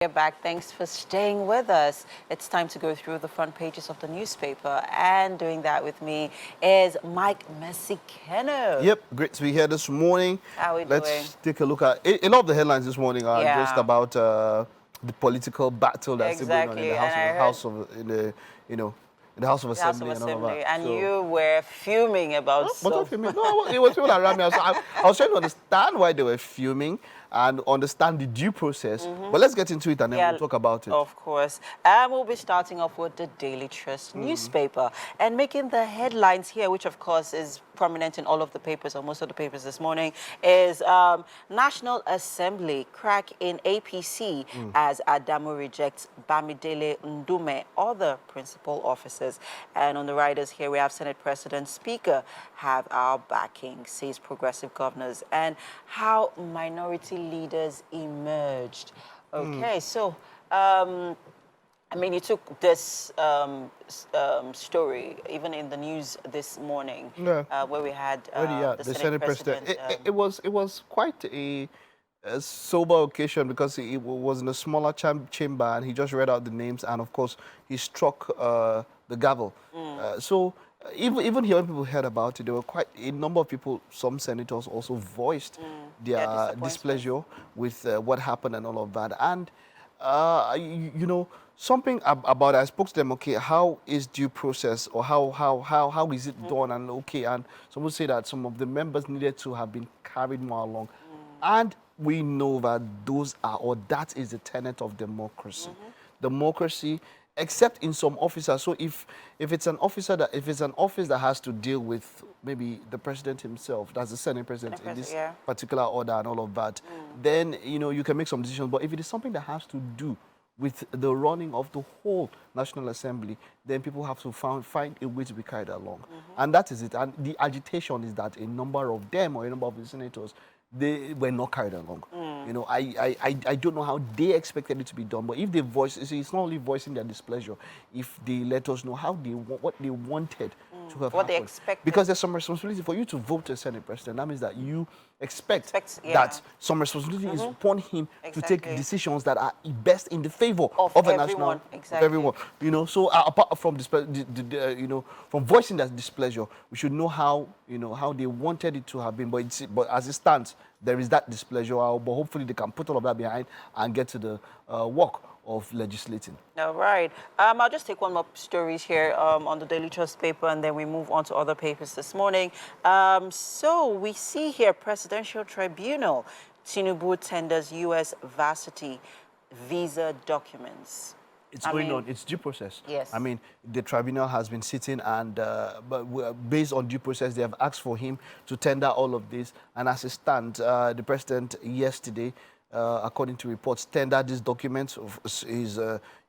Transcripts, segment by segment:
You're back. Thanks for staying with us. It's time to go through the front pages of the newspaper, and doing that with me is Mike Kano. Yep, great to be here this morning. How are we Let's doing? take a look at a lot of the headlines this morning are just about the political battle that's still going on in the House of Assembly and all of that. And you were fuming about fuming? No, it was people around me. I was trying to understand why they were fuming and understand the due process. But let's get into it and then we'll talk about it. Of course. And we'll be starting off with the Daily Trust newspaper. And making the headlines here, which of course is prominent in all of the papers, or most of the papers this morning, is National Assembly crack in APC as Adamu rejects Bamidele Ndume, other principal officers. And on the riders here, we have Senate President Speaker have our backing, says progressive governors, and how minority leaders emerged. Okay, so I mean, you took this story even in the news this morning, where we had the Senate President. It was quite a sober occasion because it was in a smaller chamber, and he just read out the names, and of course he struck the gavel. So even here, when people heard about it, there were quite a number of people. Some senators also voiced their displeasure with what happened and all of that. And you know, something about it, I spoke to them. Okay, how is due process, or how is it done? And okay, and some will say that some of the members needed to have been carried more along, and we know that that is the tenet of democracy. Democracy, except in some officers. So if it's an office that has to deal with maybe the president himself, that's the Senate President in this particular order and all of that, then you can make some decisions. But if it is something that has to do with the running of the whole National Assembly, then people have to find a way to be carried along. And that is it. And the agitation is that a number of them, or a number of the senators, they were not carried along. I don't know how they expected it to be done, but if they voice, it's not only voicing their displeasure. If they let us know what they wanted to have happened, they expected, because there's some responsibility for you to vote a Senate President. That means that you expect that some responsibility is upon him to take decisions that are best in the favor of a national, of everyone. So apart from from voicing that displeasure, we should know how they wanted it to have been. But as it stands, there is that displeasure. But hopefully they can put all of that behind and get to the work of legislating. All right. I'll just take one more stories here on the Daily Trust paper, and then we move on to other papers this morning. So we see here Presidential Tribunal, Tinubu tenders U.S. varsity visa documents. It's going on. It's due process. Yes. I mean, the tribunal has been sitting, and but based on due process, they have asked for him to tender all of this. And as it stands, the president yesterday, according to reports, tendered these documents of his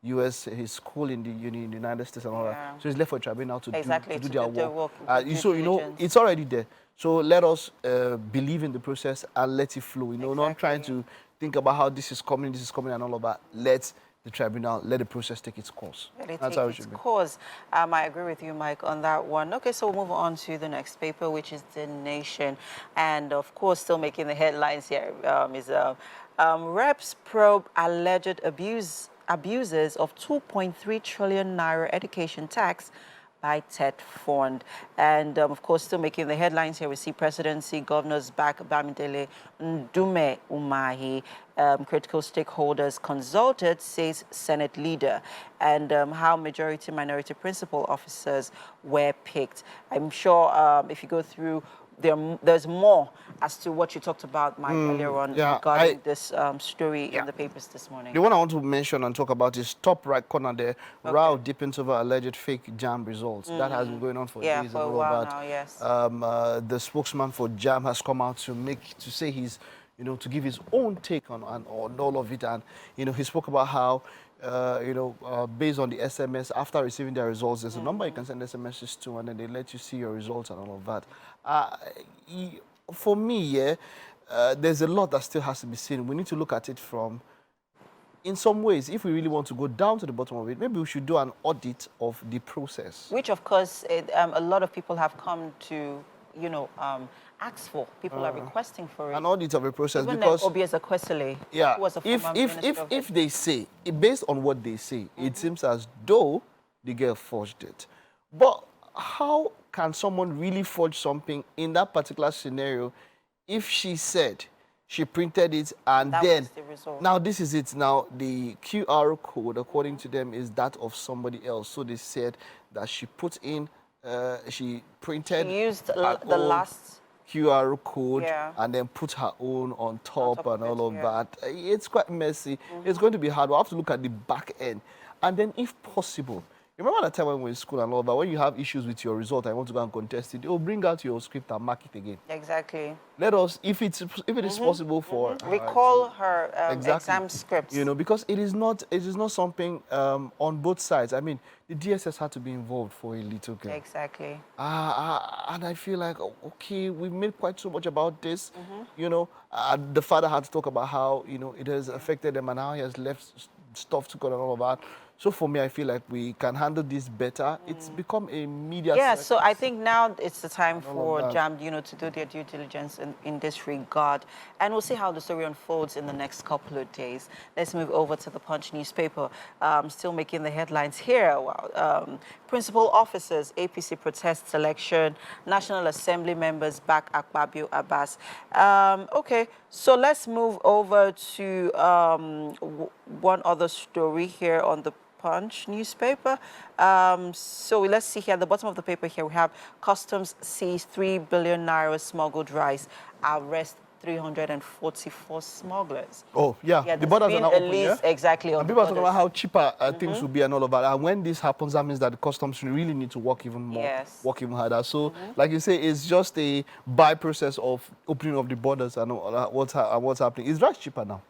his school in the United States and all that. So it's left for a tribunal to do their work. So it's already there. So let us believe in the process and let it flow. Not trying to think about how this is coming, and all of that. Let the tribunal, let the process take its course. That's how it should be. I agree with you, Mike, on that one. Okay, so we'll move on to the next paper, which is The Nation. And of course, still making the headlines here is reps probe alleged abuses of 2.3 trillion naira education tax by TED Fund. And of course, still making the headlines here, we see presidency, governors back Bamidele Ndume Umahi, critical stakeholders consulted, says Senate leader, and how majority-minority principal officers were picked. I'm sure if you go through, there's more as to what you talked about, Mike, earlier on regarding this story in the papers this morning. The one I want to mention and talk about is top right corner there. Row deepens over alleged fake JAM results. That has been going on for days. For a while now, yes. The spokesman for JAM has come out to say he's, to give his own take on all of it. And, he spoke about how, based on the SMS, after receiving their results, there's a number you can send SMSs to, and then they let you see your results and all of that. For me, there's a lot that still has to be seen. We need to look at it from, in some ways, if we really want to go down to the bottom of it, maybe we should do an audit of the process. Which, of course, a lot of people have come to, asked for. People are requesting for it. An audit of a process Even because Obi Ezekwesili, yeah, who was a former minister of if they say based on what they say, it seems as though the girl forged it. But how can someone really forge something in that particular scenario if she said she printed it and that then was the result. now this is it now the QR code according to them is that of somebody else, so they said that she put in she printed She used her the own last QR code Yeah. and then put her own on top and of all it, of yeah. that. It's quite messy. It's going to be hard. We'll have to look at the back end. And then if possible, you remember that time when we were in school and all that, when you have issues with your result and you want to go and contest it, they'll bring out your script and mark it again. Exactly. Let us, if it is possible for her Recall to- her Exactly. exam scripts. You know, because it is not something on both sides. I mean, the DSS had to be involved for a little girl. Exactly. And I feel like, okay, we've made quite so much about this. You know, the father had to talk about how, you know, it has affected them and how he has left stuff to go and all of that. So for me, I feel like we can handle this better. It's become a media Yeah, circus. so I think now it's the time all of for that. JAM, you know, to do their due diligence in this regard. And we'll see how the story unfolds in the next couple of days. Let's move over to the Punch newspaper. Still making the headlines here. Wow. Principal officers, APC protests election, National Assembly members back Akpabio Abbas. Okay, so let's move over to one other story here on the Punch newspaper. So let's see here at the bottom of the paper here we have customs seize 3 billion naira smuggled rice, arrest 344 smugglers. Oh, yeah. The there's borders been are not a open, yeah? list exactly on And the people are talking borders. about how cheaper things will be and all of that. And when this happens, that means that the customs really need to work even more, Yes. work even harder. So, like you say, it's just a by process of opening of the borders and what's happening. Is rice cheaper now?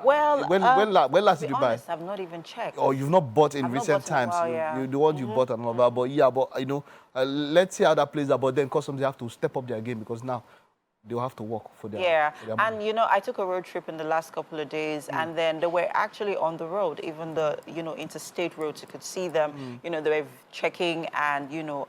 Well, When last to did be you buy? honest, I've not even checked. Or you've not bought in I've not recent bought in a times. while, yeah. The ones you bought and all that. But yeah, but you know, let's see how that plays out. But then customs, they have to step up their game because now they'll have to work for their Yeah, for their money. and you know, I took a road trip in the last couple of days, and then they were actually on the road, even the, you know, interstate roads, you could see them, you know, they were checking and, you know,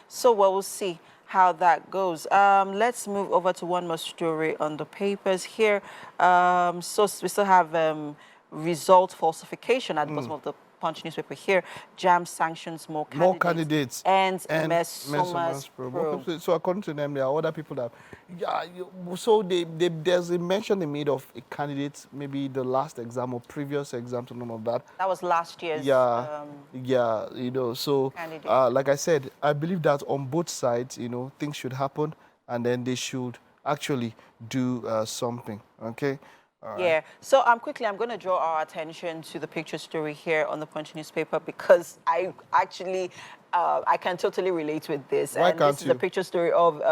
so we'll see how that goes. Let's move over to one more story on the papers here. So we still have result falsification at the bottom of the Punch newspaper here. JAM sanctions more candidates. Ends Ms. Sommer's probe. So according to them, there are other people that, so there's a mention they made of a candidate, maybe the last exam or previous exam to none of that. That was last year's. Yeah, you know, so candidate. like I said, I believe that on both sides, you know, things should happen and then they should actually do something, okay? Yeah, so quickly, I'm going to draw our attention to the picture story here on the Punch newspaper because I actually, I can totally relate with this. Why and can't this is you? a picture story of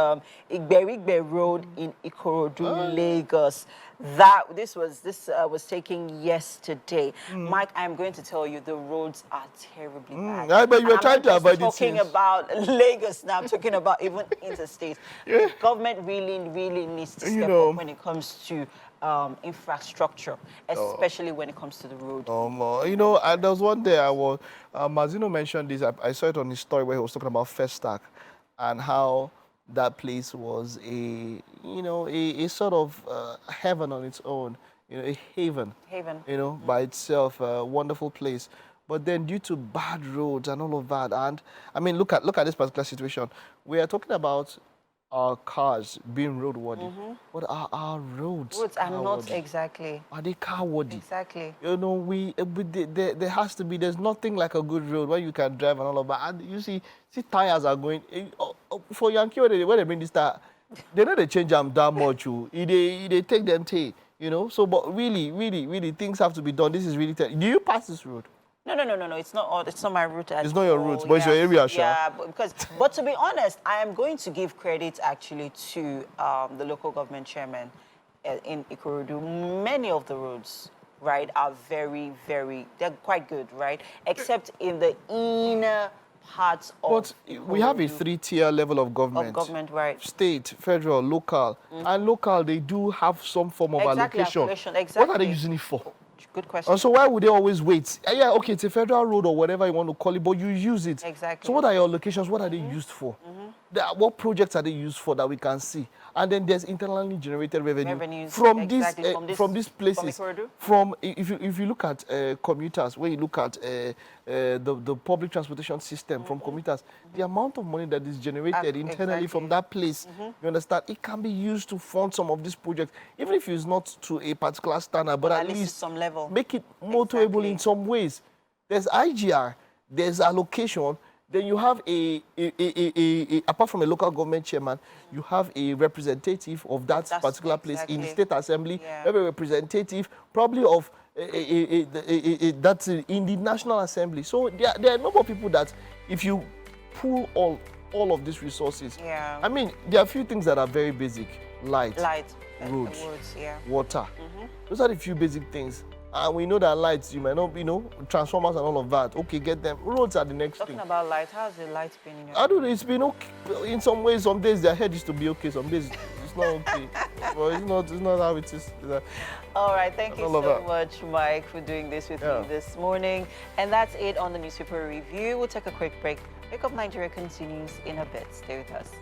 Igbe Road in Ikorodu, Lagos. This was taken yesterday. Mike, I'm going to tell you, the roads are terribly bad. I bet you were And trying to avoid I'm it not just talking since. about Lagos now, I'm talking about even interstate. The government really needs to step up when it comes to infrastructure, especially when it comes to the road. You know, there was one day Mazino mentioned this. I saw it on his story where he was talking about Festac and how that place was a sort of heaven on its own, you know, a haven. You know, by itself, a wonderful place. But then due to bad roads and all of that, and I mean, look at this particular situation. We are talking about our cars being roadworthy. But are our roads are not carworthy? Exactly. Are they carworthy? Exactly. You know, there has to be, there's nothing like a good road where you can drive and all of that. And you see tires are going, for Yankee, when they bring this tire, they know they change them that much. They take them take, you know. So, but really, things have to be done. This is really, do you pass this road? No. It's not my route at all. It's not your route, but it's your area, sure. Yeah, but to be honest, I am going to give credit actually to the local government chairman in Ikorodu. Many of the roads, right, are very, they're quite good, right? Except in the inner parts of But we have a 3-tier level of government. Right. State, federal, local. And local, they do have some form of allocation. allocation. Exactly. What are they using it for? Good question. So why would they always wait? Yeah, okay, it's a federal road or whatever you want to call it, but you use it. Exactly. So what are your locations? What are they used for? What projects are they used for that we can see? And then there's internally generated revenue from exactly. from these places. From If you look at commuters, when you look at the public transportation system from commuters, the amount of money that is generated internally from that place, you understand, it can be used to fund some of these projects, even if it's not to a particular standard, but at least some level, make it motorable in some ways. There's IGR, there's allocation. Then you have apart from a local government chairman, you have a representative of that particular place in the state assembly. You have a representative probably of that's in the national assembly. So there are a number of people that if you pull all of these resources, I mean, there are a few things that are very basic: light, roads, water. Those are the few basic things. And we know that lights, you might not, transformers and all of that. Okay, get them. Roads are the next thing. Talking about light, how's the light been in your I don't know, it's been okay. In some ways, some days their head used to be okay, some days it's not okay. Well, it's not how it is. All right, thank you so much, Mike, for doing this with me this morning. And that's it on the newspaper review. We'll take a quick break. Wake Up Nigeria continues in a bit. Stay with us.